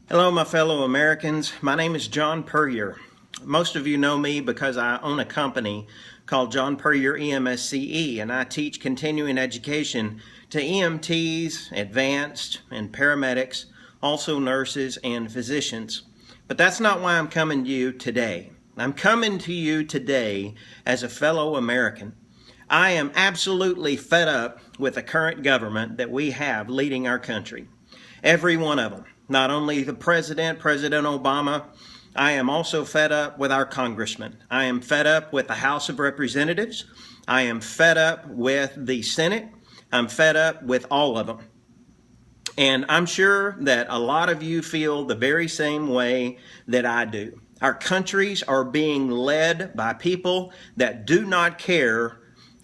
Hello, my fellow Americans. My name is Jon Puryear. Most of you know me because I own a company called Jon Puryear EMSCE, and I teach continuing education to EMTs, advanced, and paramedics, also nurses and physicians. But that's not why I'm coming to you today. I'm coming to you today as a fellow American. I am absolutely fed up with the current government that we have leading our country. Every one of them. Not only the President Obama, I am also fed up with our congressmen. I am fed up with the House of Representatives. I am fed up with the Senate. I'm fed up with all of them. And I'm sure that a lot of you feel the very same way that I do. Our countries are being led by people that do not care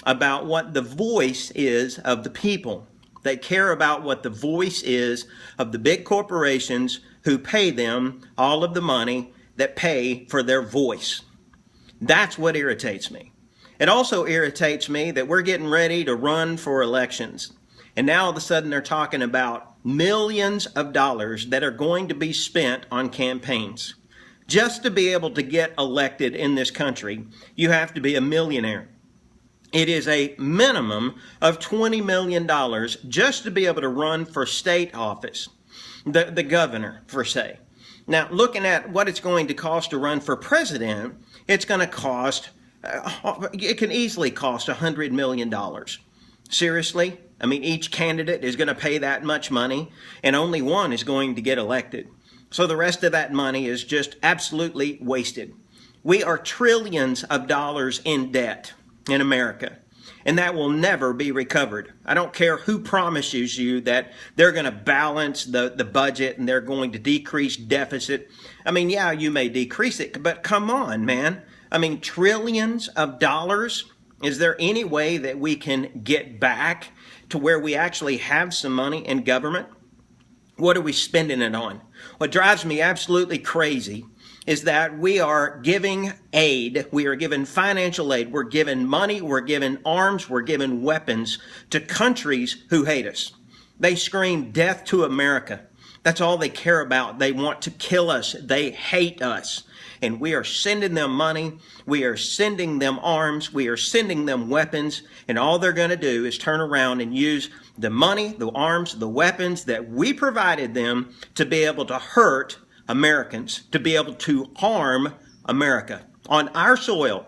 about what the voice is of the people. They care about what the voice is of the big corporations who pay them all of the money that pay for their voice. That's what irritates me. It also irritates me that we're getting ready to run for elections. And now all of a sudden they're talking about millions of dollars that are going to be spent on campaigns. Just to be able to get elected in this country, you have to be a millionaire. It is a minimum of $20 million just to be able to run for state office, the governor, per se. Now, looking at what it's going to cost to run for president, it's going to cost, it can easily cost $100 million. Seriously? I mean, each candidate is going to pay that much money, and only one is going to get elected. So the rest of that money is just absolutely wasted. We are trillions of dollars in debt in America, and that will never be recovered. I don't care who promises you that they're going to balance the budget and they're going to decrease deficit. I mean, yeah, you may decrease it, but come on, man. I mean, trillions of dollars. Is there any way that we can get back to where we actually have some money in government? What are we spending it on? What drives me absolutely crazy is that we are giving aid, we are giving financial aid, we're giving money, we're giving arms, we're giving weapons to countries who hate us. They scream death to America. That's all they care about. They want to kill us. They hate us. And we are sending them money, we are sending them arms, we are sending them weapons, and all they're going to do is turn around and use the money, the arms, the weapons that we provided them to be able to hurt Americans, to be able to harm America on our soil,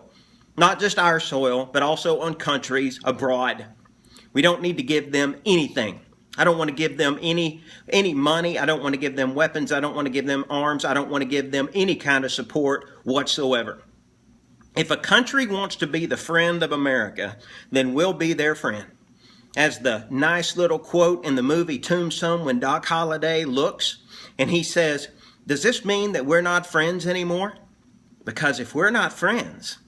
not just our soil, but also on countries abroad. We don't need to give them anything. I don't want to give them any money. I don't want to give them weapons. I don't want to give them arms. I don't want to give them any kind of support whatsoever. If a country wants to be the friend of America, then we'll be their friend. As the nice little quote in the movie Tombstone when Doc Holliday looks and he says, "Does this mean that we're not friends anymore? Because if we're not friends,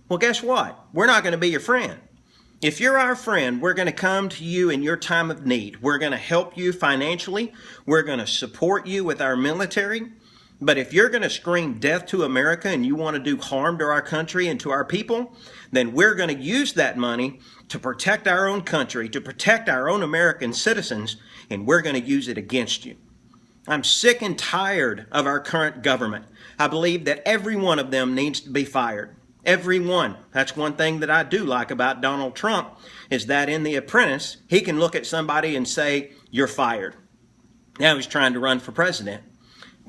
well, guess what? We're not going to be your friend. If you're our friend, we're going to come to you in your time of need. We're going to help you financially. We're going to support you with our military. But if you're going to scream death to America and you want to do harm to our country and to our people, then we're going to use that money to protect our own country, to protect our own American citizens, and we're going to use it against you." I'm sick and tired of our current government. I believe that every one of them needs to be fired. Every one. That's one thing that I do like about Donald Trump is that in The Apprentice, he can look at somebody and say, "You're fired." Now he's trying to run for president.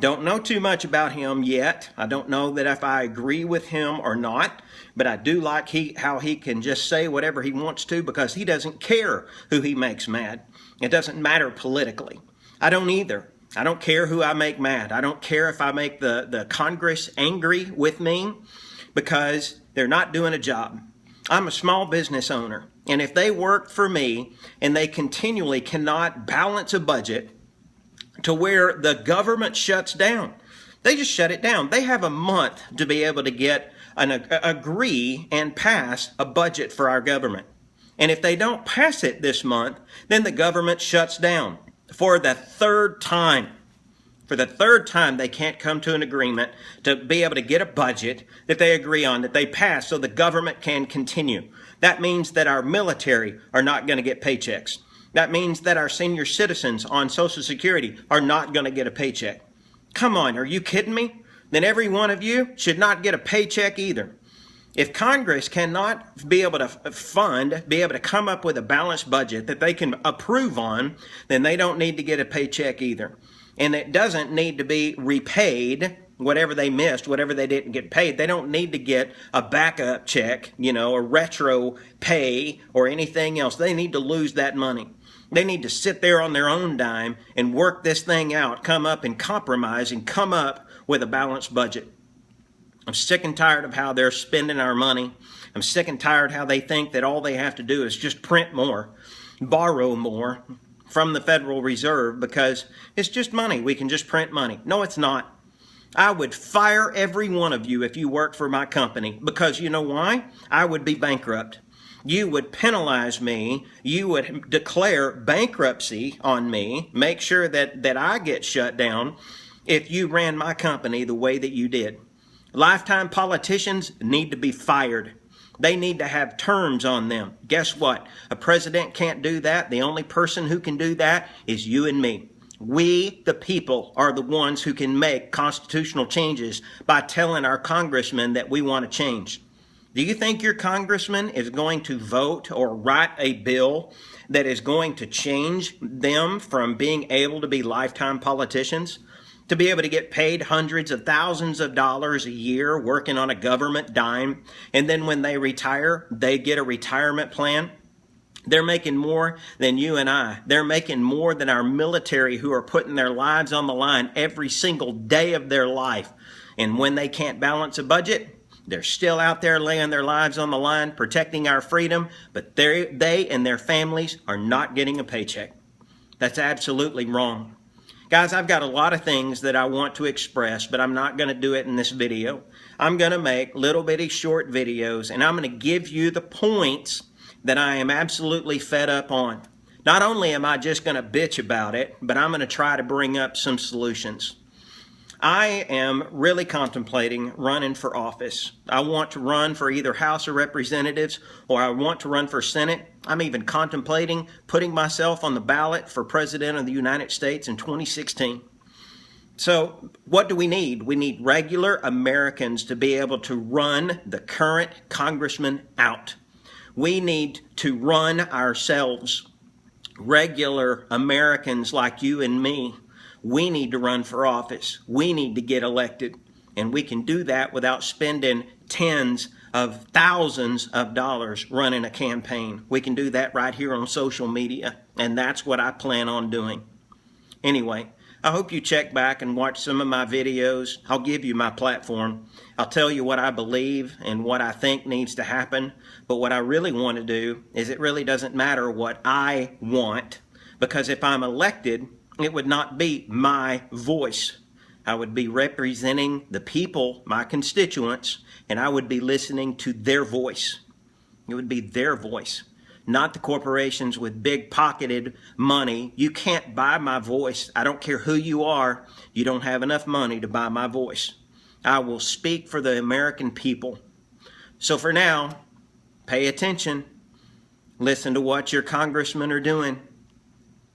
Don't know too much about him yet. I don't know that if I agree with him or not, but I do like how he can just say whatever he wants to because he doesn't care who he makes mad. It doesn't matter politically. I don't either. I don't care who I make mad. I don't care if I make the Congress angry with me because they're not doing a job. I'm a small business owner, and if they work for me and they continually cannot balance a budget to where the government shuts down, they just shut it down. They have a month to be able to get agree and pass a budget for our government. And if they don't pass it this month, then the government shuts down for the third time. For the third time, they can't come to an agreement to be able to get a budget that they agree on, that they pass so the government can continue. That means that our military are not going to get paychecks. That means that our senior citizens on Social Security are not going to get a paycheck. Come on, are you kidding me? Then every one of you should not get a paycheck either. If Congress cannot be able to be able to come up with a balanced budget that they can approve on, then they don't need to get a paycheck either. And it doesn't need to be repaid, whatever they missed, whatever they didn't get paid. They don't need to get a backup check, a retro pay or anything else. They need to lose that money. They need to sit there on their own dime and work this thing out, come up and compromise and come up with a balanced budget. I'm sick and tired of how they're spending our money. I'm sick and tired how they think that all they have to do is just print more, borrow more from the Federal Reserve because it's just money. We can just print money. No, it's not. I would fire every one of you if you worked for my company because you know why? I would be bankrupt. You would penalize me. You would declare bankruptcy on me, make sure that I get shut down if you ran my company the way that you did. Lifetime politicians need to be fired. They need to have terms on them. Guess what? A president can't do that. The only person who can do that is you and me. We, the people, are the ones who can make constitutional changes by telling our congressmen that we want to change. Do you think your congressman is going to vote or write a bill that is going to change them from being able to be lifetime politicians? To be able to get paid hundreds of thousands of dollars a year working on a government dime, and then when they retire, they get a retirement plan? They're making more than you and I. They're making more than our military who are putting their lives on the line every single day of their life. And when they can't balance a budget, they're still out there laying their lives on the line, protecting our freedom, but they and their families are not getting a paycheck. That's absolutely wrong. Guys, I've got a lot of things that I want to express, but I'm not going to do it in this video. I'm going to make little bitty short videos, and I'm going to give you the points that I am absolutely fed up on. Not only am I just going to bitch about it, but I'm going to try to bring up some solutions. I am really contemplating running for office. I want to run for either House of Representatives or I want to run for Senate. I'm even contemplating putting myself on the ballot for President of the United States in 2016. So what do we need? We need regular Americans to be able to run the current congressman out. We need to run ourselves. Regular Americans like you and me. We need to run for office. We need to get elected. And we can do that without spending tens of thousands of dollars running a campaign. We can do that right here on social media. And that's what I plan on doing. Anyway, I hope you check back and watch some of my videos. I'll give you my platform. I'll tell you what I believe and what I think needs to happen. But what I really want to do is it really doesn't matter what I want. Because if I'm elected, it would not be my voice. I would be representing the people, my constituents, and I would be listening to their voice. It would be their voice, not the corporations with big pocketed money. You can't buy my voice. I don't care who you are. You don't have enough money to buy my voice. I will speak for the American people. So for now, pay attention. Listen to what your congressmen are doing.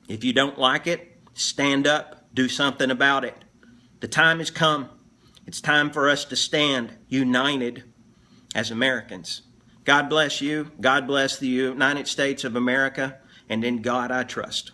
If you don't like it, stand up, do something about it. The time has come. It's time for us to stand united as Americans. God bless you. God bless the United States of America. And in God I trust.